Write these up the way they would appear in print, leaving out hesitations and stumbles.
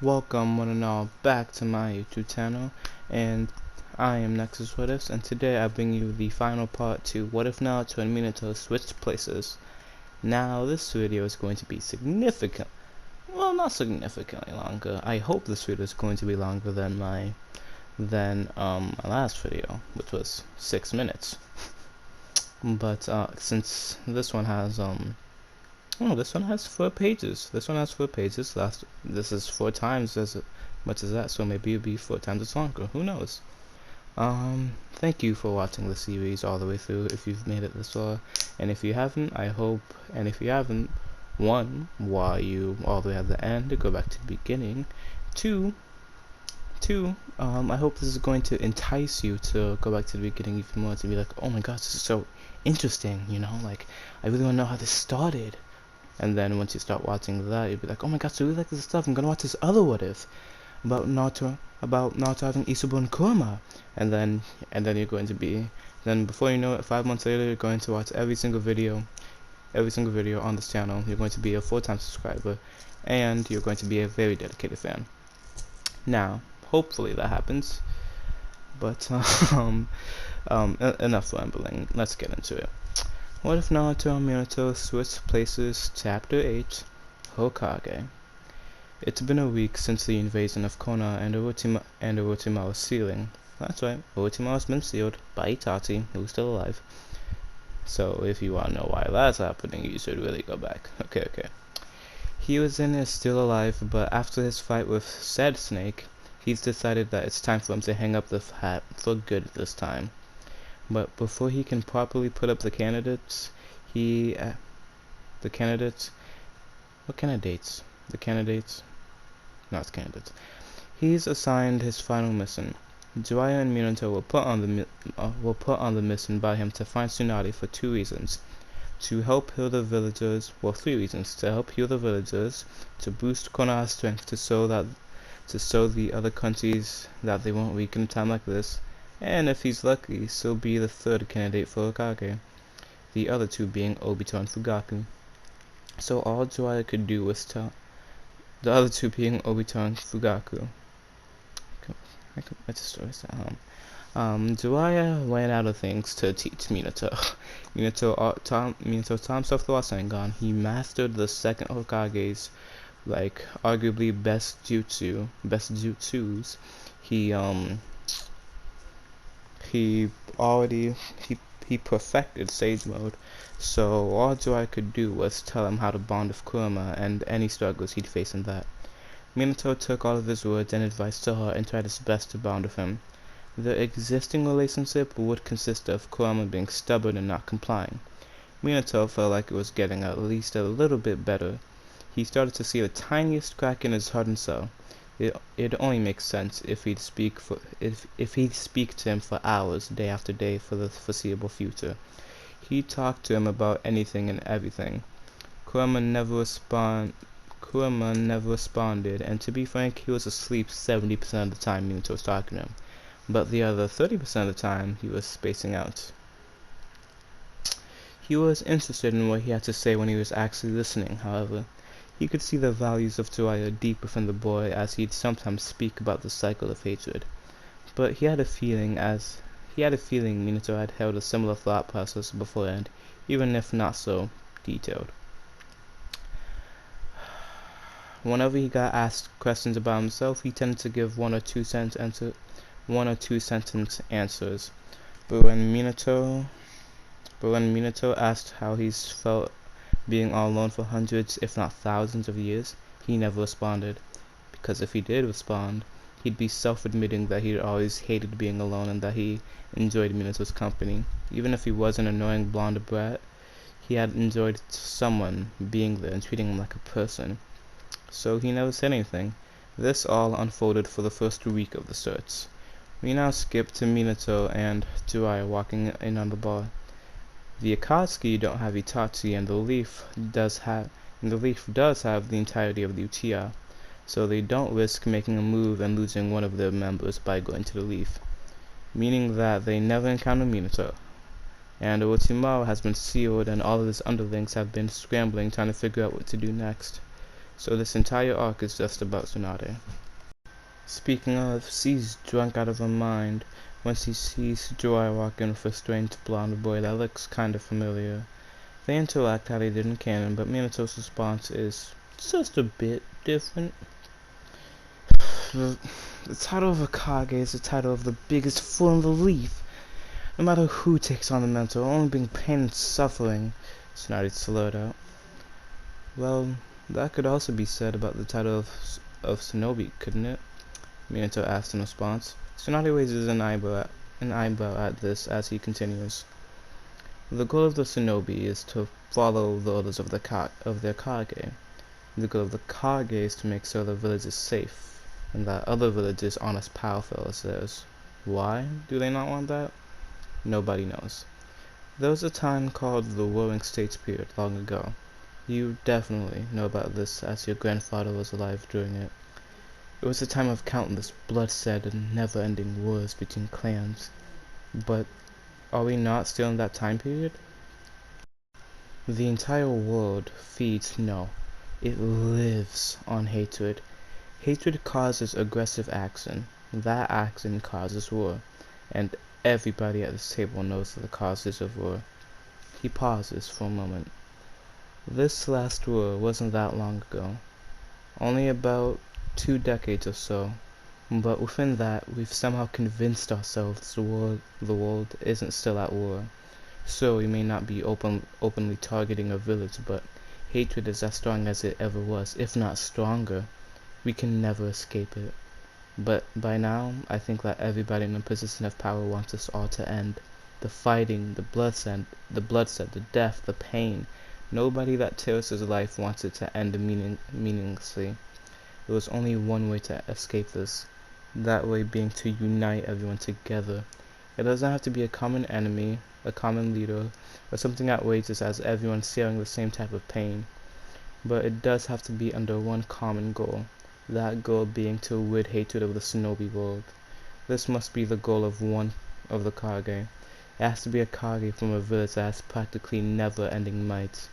Welcome one and all back to my YouTube channel, and I am Nexus What-Ifs, and today I bring you the final part to What If Naruto and Minato switched places. Now this video is going to be not significantly longer. I hope this video is going to be longer than my last video, which was 6 minutes. But since this one has this one has 4 pages. This one has 4 pages. This is 4 times as much as that, so maybe it'll be 4 times as longer. Who knows? Thank you for watching the series all the way through. If you've made it this far, and if you haven't, I hope. And if you haven't, one, why you all the way at the end to go back to the beginning. Two, I hope this is going to entice you to go back to the beginning even more, to be like, oh my gosh, this is so interesting. You know, like I really want to know how this started. And then once you start watching that, you'll be like, oh my gosh, I really like this stuff. I'm gonna watch this other What If about Naruto having Isubo and Kurama. And then you're going to be, then before you know it, 5 months later, you're going to watch every single video on this channel. You're going to be a full-time subscriber, and you're going to be a very dedicated fan. Now, hopefully that happens. But enough rambling. Let's get into it. What if Naruto and Minato switched places? Chapter 8, Hokage. It's been a week since the invasion of Konoha and Orochimaru's sealing. That's right, Orochimaru's been sealed by Itachi, who's still alive. So if you want to know why that's happening, you should really go back. Okay. Hiruzen is still alive, but after his fight with said Snake, he's decided that it's time for him to hang up the hat for good this time. But before he can properly put up the candidates, The candidates? He's assigned his final mission. Jiraiya and Minato were put on the mission by him to find Tsunade for 2 reasons. To help heal the villagers, 3 reasons. To help heal the villagers, to boost Konoha's strength to show the other countries that they won't weaken in a time like this, and if he's lucky, she'll be the 3rd candidate for Hokage, the other 2 being Obito and Fugaku. So all Jiraiya could do was tell the other 2 being Obito and Fugaku. Jiraiya ran out of things to teach Minato. Minato taught himself the Rasengan. He mastered the 2nd Hokage's, arguably best jutsus. He perfected Sage Mode, so all Jiraiya could do was tell him how to bond with Kurama and any struggles he'd face in that. Minato took all of his words and advice to heart and tried his best to bond with him. The existing relationship would consist of Kurama being stubborn and not complying. Minato felt like it was getting at least a little bit better. He started to see the tiniest crack in his heart and soul. It only makes sense if he'd speak to him for hours, day after day, for the foreseeable future. He talked to him about anything and everything. Kurama never responded, and to be frank, he was asleep 70% of the time Minato was talking to him. But the other 30% of the time, he was spacing out. He was interested in what he had to say when he was actually listening, however. He could see the values of Jiraiya deep within the boy, as he'd sometimes speak about the cycle of hatred. But he had a feeling Minato had held a similar thought process beforehand, even if not so detailed. Whenever he got asked questions about himself, he tended to give one or two sentence answers. But when Minato asked how he's felt being all alone for hundreds, if not thousands of years, he never responded. Because if he did respond, he'd be self-admitting that he'd always hated being alone and that he enjoyed Minato's company. Even if he was an annoying blonde brat, he had enjoyed someone being there and treating him like a person. So he never said anything. This all unfolded for the first week of the search. We now skip to Minato and Jiraiya walking in on the bar. The Akatsuki don't have Itachi, and the Leaf does have the entirety of the Uchiha, so they don't risk making a move and losing one of their members by going to the Leaf, meaning that they never encounter Minato. And Orochimaru has been sealed, and all of his underlings have been scrambling trying to figure out what to do next. So this entire arc is just about Tsunade. Speaking of, she's drunk out of her mind when she sees Joy walking with a strange blonde boy that looks kinda familiar. They interact how they did in canon, but Minato's response is just a bit different. The title of a Kage is the title of the biggest fool in the leaf. No matter who takes on the mantle, only being pain and suffering, Tsunade slurred out. Well, that could also be said about the title of Shinobi, couldn't it? Minato asked in response. Tsunade raises an eyebrow at this as he continues. The goal of the Shinobi is to follow the orders of their Kage. The goal of the Kage is to make sure the village is safe, and that other villages aren't as powerful as theirs. Why do they not want that? Nobody knows. There was a time called the Warring States period long ago. You definitely know about this as your grandfather was alive during it. It was a time of countless bloodshed and never-ending wars between clans. But are we not still in that time period? The entire world feeds no. It lives on hatred. Hatred causes aggressive action. That action causes war. And everybody at this table knows the causes of war. He pauses for a moment. This last war wasn't that long ago. Only about 2 decades or so. But within that, we've somehow convinced ourselves the world isn't still at war. So we may not be openly targeting a village, but hatred is as strong as it ever was, if not stronger. We can never escape it. But by now, I think that everybody in a position of power wants us all to end. The fighting, the bloodshed, the death, the pain. Nobody that tears his life wants it to end meaninglessly. There was only one way to escape this. That way being to unite everyone together. It doesn't have to be a common enemy, a common leader, or something outrageous as everyone sharing the same type of pain. But it does have to be under one common goal. That goal being to rid hatred of the Shinobi world. This must be the goal of one of the Kage. It has to be a Kage from a village that has practically never-ending might.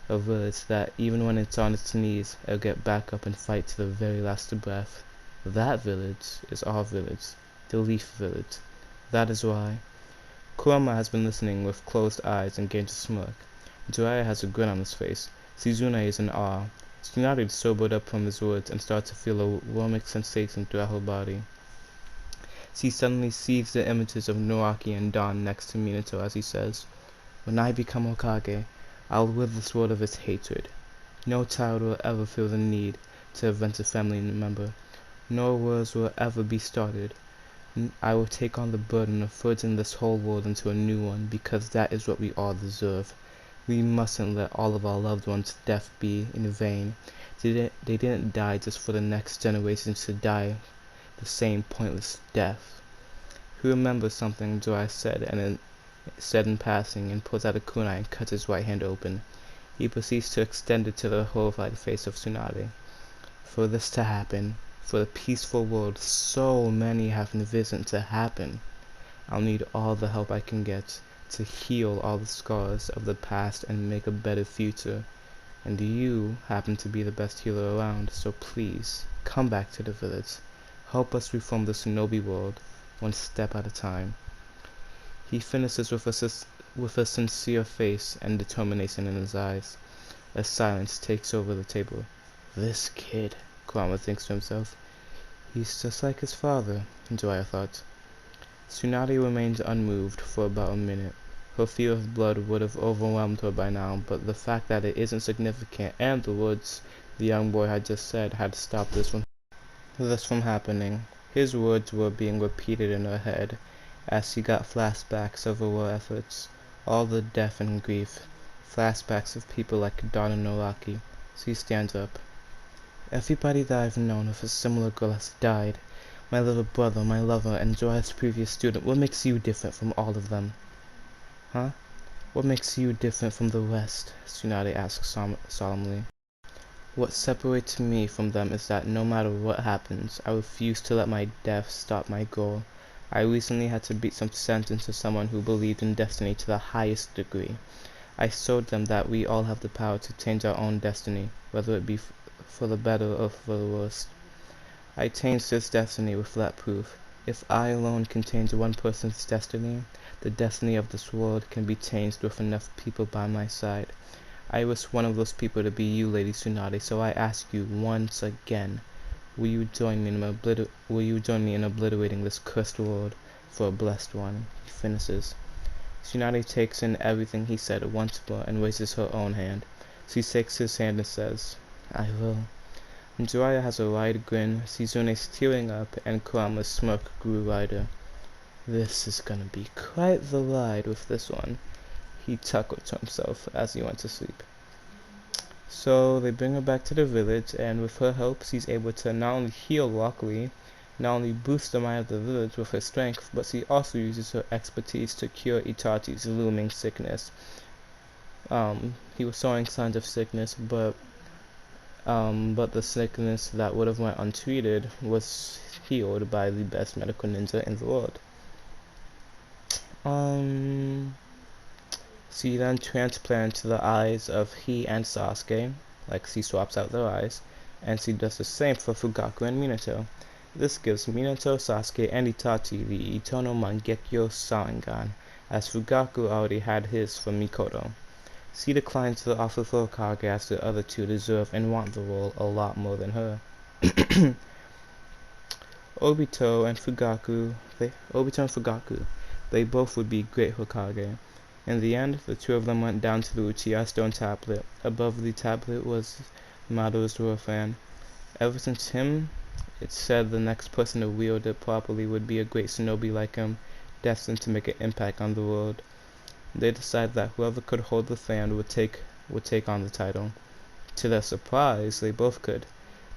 A village that, even when it's on its knees, it'll get back up and fight to the very last breath. That village is our village, the Leaf Village. That is why. Kurama has been listening with closed eyes and gained a smirk. Jiraiya has a grin on his face. Shizune is in awe. Tsunade sobered up from his words and started to feel a warming sensation throughout her body. She suddenly sees the images of Noraki and Dawn next to Minato as he says, "When I become Hokage, I'll rid this world of its hatred. No child will ever feel the need to avenge a family member. No wars will ever be started. I will take on the burden of forging this whole world into a new one, because that is what we all deserve. We mustn't let all of our loved ones' death be in vain. They didn't die just for the next generation to die the same pointless death." He remembers something Jiraiya said in passing and pulls out a kunai and cuts his right hand open. He proceeds to extend it to the horrified face of Tsunade. For this to happen, for the peaceful world so many have envisioned to happen, I'll need all the help I can get to heal all the scars of the past and make a better future. And you happen to be the best healer around, so please, come back to the village. Help us reform the Shinobi world, one step at a time. He finishes with a sincere face and determination in his eyes. A silence takes over the table. This kid, Kurama thinks to himself. He's just like his father, Jiraiya thought. Tsunade remained unmoved for about a minute. Her fear of blood would have overwhelmed her by now, but the fact that it isn't significant and the words the young boy had just said had stopped this from happening. His words were being repeated in her head as she got flashbacks of her war efforts, all the death and grief, flashbacks of people like Dawn and Noraki. She stands up. Everybody that I've known with a similar goal has died. My little brother, my lover, and Jiraiya's previous student. What makes you different from all of them? Huh? What makes you different from the rest? Tsunade asks solemnly. What separates me from them is that no matter what happens, I refuse to let my death stop my goal. I recently had to beat some sense into someone who believed in destiny to the highest degree. I showed them that we all have the power to change our own destiny, whether it be for the better or for the worse. I changed his destiny with that proof. If I alone can change one person's destiny, the destiny of this world can be changed with enough people by my side. I wish one of those people to be you, Lady Tsunade, so I ask you once again, will you join me in obliterating this cursed world for a blessed one? He finishes. Tsunade takes in everything he said once more and raises her own hand. She shakes his hand and says, I will. Jiraiya has a wide grin, Shizune's tearing up, and Kurama's smirk grew wider. This is gonna be quite the ride with this one, he chuckled to himself as he went to sleep. So they bring her back to the village, and with her help she's able to not only heal Rock Lee, not only boost the mind of the village with her strength, but she also uses her expertise to cure Itachi's looming sickness. He was showing signs of sickness, but the sickness that would have went untreated was healed by the best medical ninja in the world. She then transplants the eyes of he and Sasuke, like she swaps out their eyes, and she does the same for Fugaku and Minato. This gives Minato, Sasuke, and Itachi the Eternal Mangekyo Sharingan, as Fugaku already had his from Mikoto. She declines the offer for Hokage as the other two deserve and want the role a lot more than her. Obito and Fugaku, they both would be great Hokage. In the end, the two of them went down to the Uchiha Stone tablet. Above the tablet was Madara's dwarf fan. Ever since him, it's said the next person to wield it properly would be a great shinobi like him, destined to make an impact on the world. They decided that whoever could hold the fan would take on the title. To their surprise, they both could.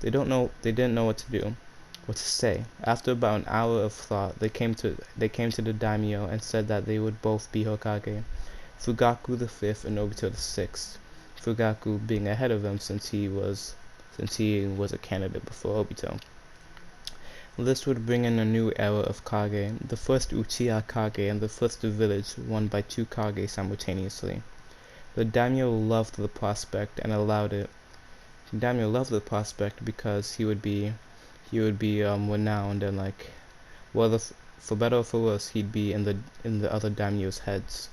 They didn't know what to say. After about an hour of thought, they came to the daimyo and said that they would both be Hokage. Fugaku the 5th and Obito the 6th. Fugaku being ahead of them since he was a candidate before Obito. This would bring in a new era of Kage, the first Uchiha Kage and the first village won by two Kage simultaneously. The daimyo loved the prospect and allowed it. The daimyo loved the prospect because he would be renowned and whether for better or for worse, he'd be in the other daimyo's heads.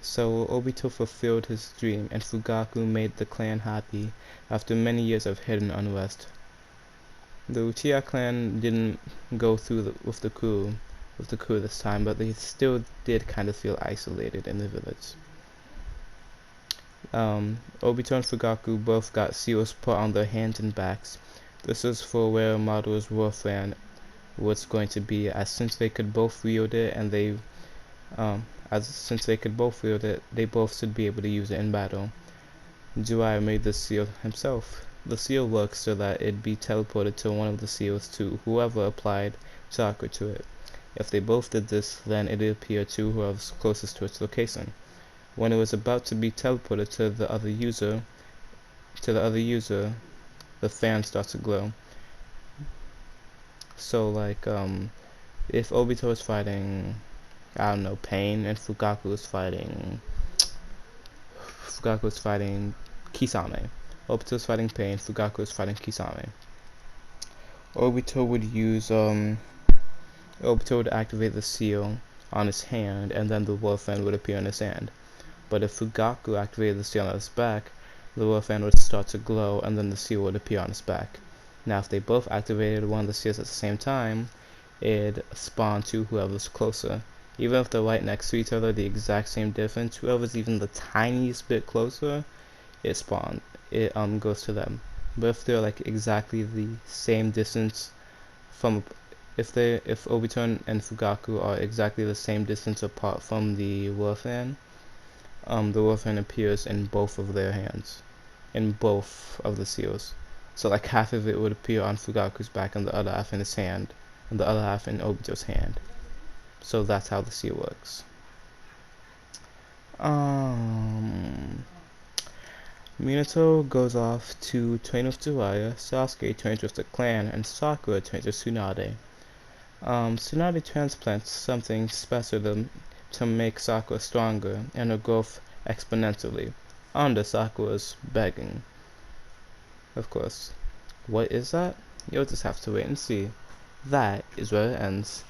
So Obito fulfilled his dream, and Fugaku made the clan happy after many years of hidden unrest. The Uchiha clan didn't go through with the coup this time, but they still did kind of feel isolated in the village. Obito and Fugaku both got seals put on their hands and backs. This is for where Madara's war fan was going to be, as since they could both wield it, they both should be able to use it in battle. Jiraiya made the seal himself. The seal works so that it'd be teleported to one of the seals to whoever applied chakra to it. If they both did this, then it'd appear to whoever's closest to its location. When it was about to be teleported to the other user, the fan starts to glow. So if Obito is fighting, I don't know, pain, and Fugaku is fighting Kisame. Obito is fighting pain, Fugaku is fighting Kisame. Obito would activate the seal on his hand, and then the war fan would appear in his hand. But if Fugaku activated the seal on his back, the war fan would start to glow, and then the seal would appear on his back. Now if they both activated one of the seals at the same time, it'd spawn to whoever's closer. Even if they're right next to each other, the exact same difference, whoever's even the tiniest bit closer, it goes to them. But if they're exactly the same distance if Obito and Fugaku are exactly the same distance apart from the war fan appears in both of their hands, in both of the seals. So half of it would appear on Fugaku's back and the other half in his hand, and the other half in Obito's hand. So that's how the seal works. Minato goes off to train with Jiraiya, Sasuke trains with the clan, and Sakura trains with Tsunade. Tsunade transplants something special to make Sakura stronger and her growth exponentially, under Sakura's begging. of course. What is that? You'll just have to wait and see. That is where it ends.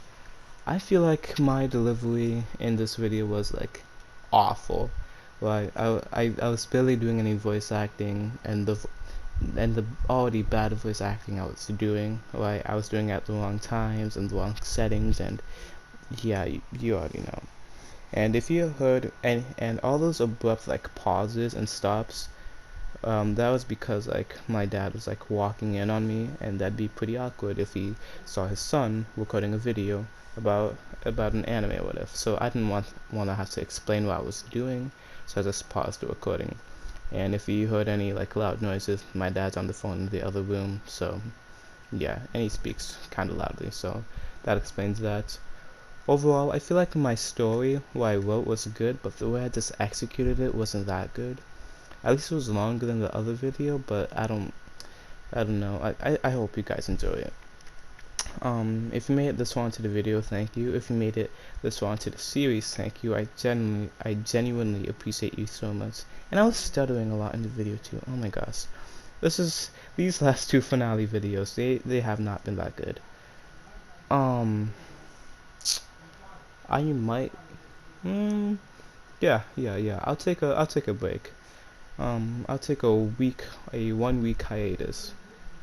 I feel like my delivery in this video was like awful. Like I was barely doing any voice acting, and the already bad voice acting I was doing, like I was doing it at the wrong times and the wrong settings, and yeah, you already know. And if you heard and all those abrupt like pauses and stops, that was because like my dad was like walking in on me, and that'd be pretty awkward if he saw his son recording a video about an anime or whatever. So I didn't want to have to explain what I was doing, so I just paused the recording. And if you heard any like loud noises, my dad's on the phone in the other room, so yeah, and he speaks kind of loudly, so that explains that. Overall, I feel like my story, what I wrote, was good, but the way I just executed it wasn't that good. At least it was longer than the other video, but I don't know. I hope you guys enjoy it. If you made it this far into the video, thank you. If you made it this far into the series, thank you. I genuinely appreciate you so much. And I was stuttering a lot in the video too. Oh my gosh. These last two finale videos, they have not been that good. I might yeah. I'll take a break. I'll take a 1 week hiatus.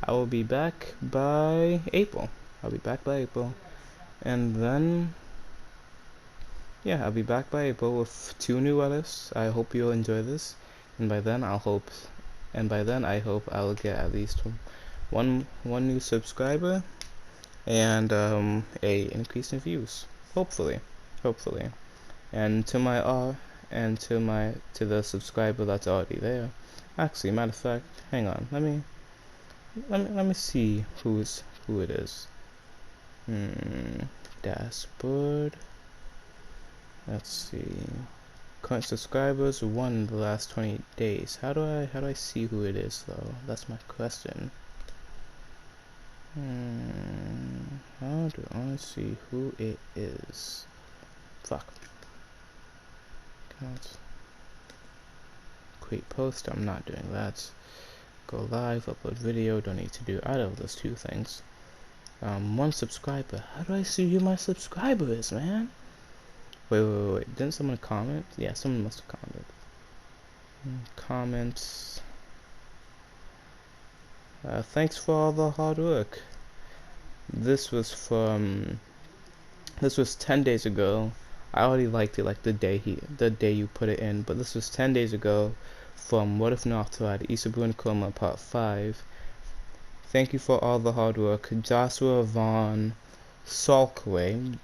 I will be back by April. And then yeah, I'll be back by April with 2 new What-Ifs. I hope you'll enjoy this. And by then I hope I'll get at least one new subscriber and a increase in views. Hopefully. And to the subscriber that's already there. Actually, matter of fact, hang on. Let me see who it is. Dashboard. Let's see. Current subscribers, 1 in the last 20 days. How do I see who it is though? That's my question. How do I see who it is? Fuck. Create post, I'm not doing that. Go live, upload video, don't need to do either of those 2 things. 1 subscriber. How do I see who my subscriber is, man? Wait. Didn't someone comment? Yeah, someone must have commented. Comments. Thanks for all the hard work. This was 10 days ago. I already liked it like the day you put it in, but this was 10 days ago from What If Naruto had Isabu and Koma Part 5. Thank you for all the hard work. Joshua Von Schalkway.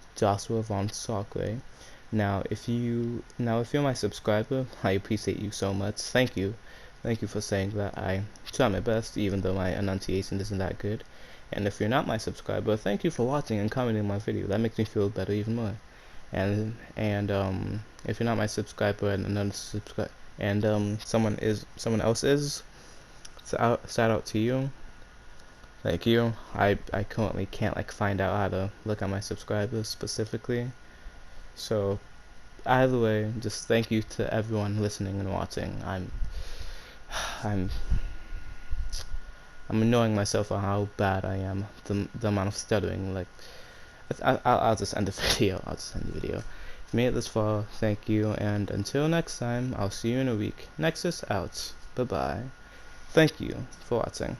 Now if you're my subscriber, I appreciate you so much. Thank you for saying that. I try my best, even though my enunciation isn't that good. And if you're not my subscriber, thank you for watching and commenting my video. That makes me feel better even more. And if you're not my subscriber and another subscriber, and someone else is, shout out to you. Thank you. I currently can't like find out how to look at my subscribers specifically. So either way, just thank you to everyone listening and watching. I'm annoying myself on how bad I am. The amount of stuttering. Like, I'll just end the video. If you made it this far, thank you, and until next time, I'll see you in a week. Nexus out. Bye bye. Thank you for watching.